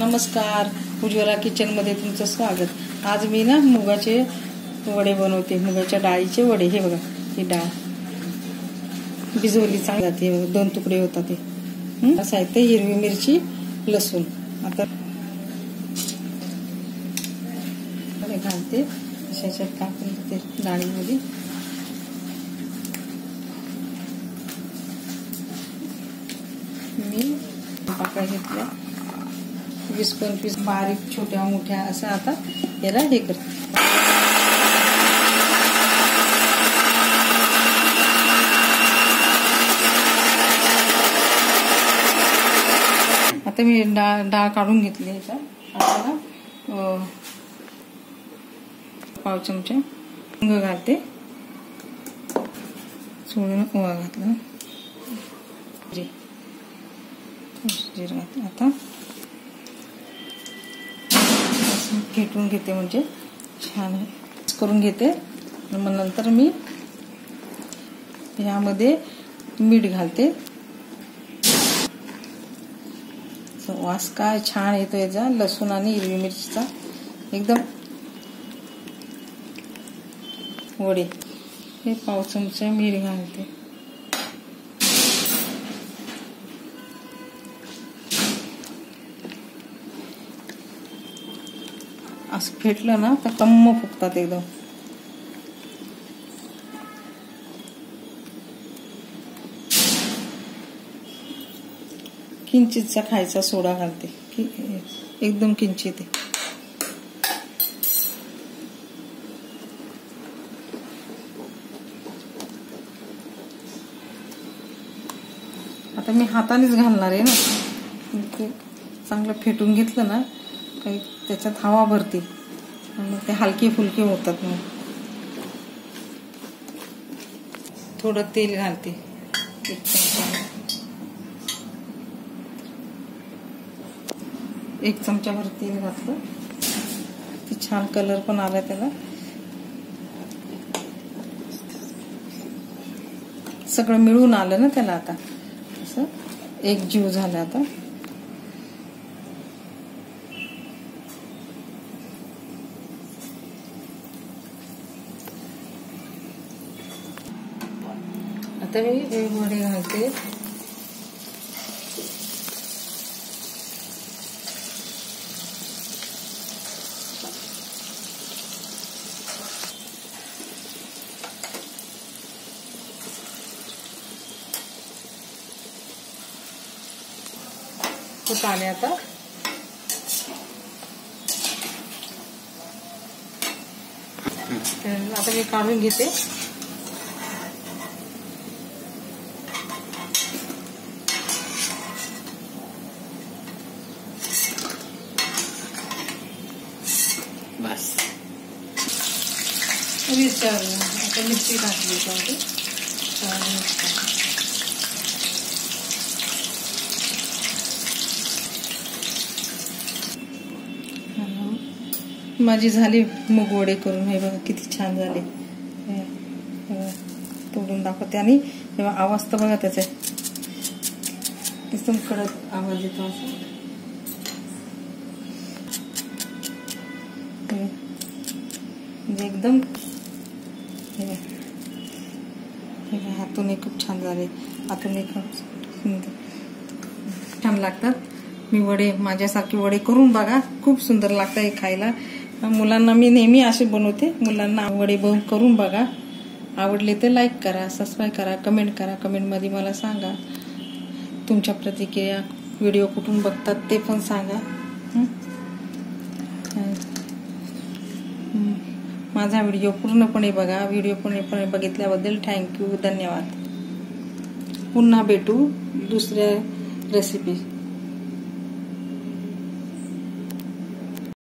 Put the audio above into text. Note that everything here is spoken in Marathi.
नमस्कार, उज्ज्वला किचनमध्ये तुमचं स्वागत। आज मी ना मुगाचे वडे बनवते, मुगाच्या डाळीचे वडे। हे बघा, ही डाळ भिजवली चांगली, 2 तुकडे होतात ते। साहित्य: हिरवी मिरची, लसूण। आता घालते अशाच्यात टाकून ते डाळीमध्ये। मी पाकळ्या घेतल्या 20-25 बारीक छोट्या मोठ्या असं। आता याला हे करते, आता मी डाळ काढून घेतली। याचा आता पाव चमचा हिंग घालते, सोडून ओवा घातला, जिरं घातलं। आता फेटून घेते, म्हणजे छान करून घेते। मग नंतर मी यामध्ये मीठ घालते। वास काय छान येतो याचा, लसूण आणि हिरवी मिरचीचा। एकदम वडे हे पाव चमचा मीठ घालते। असं फेटलं ना तर टम्म फुगतात एकदम। किंचितचा खायचा सोडा घालते, एकदम किंचित। आता मी हातानेच घालणार आहे ना, चांगलं फेटून घेतलं ना काही त्याच्यात हवा भरते, मग ते हलके फुलके होतात। मग थोडं तेल घालते, 1 चमचाभर तेल घातलं की छान कलर पण आला त्याला। सगळं मिळून आलं ना त्याला, आता असं एक जीव झाला। आता आता मी हे वडे घालते। खूप आले आता। आता मी काढून घेते। बस आता मिरची टाकली त्यामध्ये, माझी झाली मूग वडे करून। हे बघा किती छान झाले, तोडून दाखवते। आणि तेव्हा आवाज तर बघा त्याचा, एकदम कडक आवाज येतो असं। म्हणजे एकदम हातून खूप छान झाले, हातून छान लागतात। मी वडे माझ्यासारखे वडे करून बघा, खूप सुंदर लागतं हे खायला। मुलांना मी नेहमी असे बनवते, मुलांना वडे करून बघा। आवडले तर लाईक करा, सबस्क्राईब करा, कमेंट करा। कमेंटमध्ये मला सांगा तुमच्या प्रतिक्रिया, व्हिडिओ कुठून बघतात ते पण सांगा। माझा व्हिडिओ पूर्णपणे बघा। व्हिडिओ पूर्णपणे बघितल्याबद्दल थँक्यू, धन्यवाद। पुन्हा भेटू दुसऱ्या रेसिपी।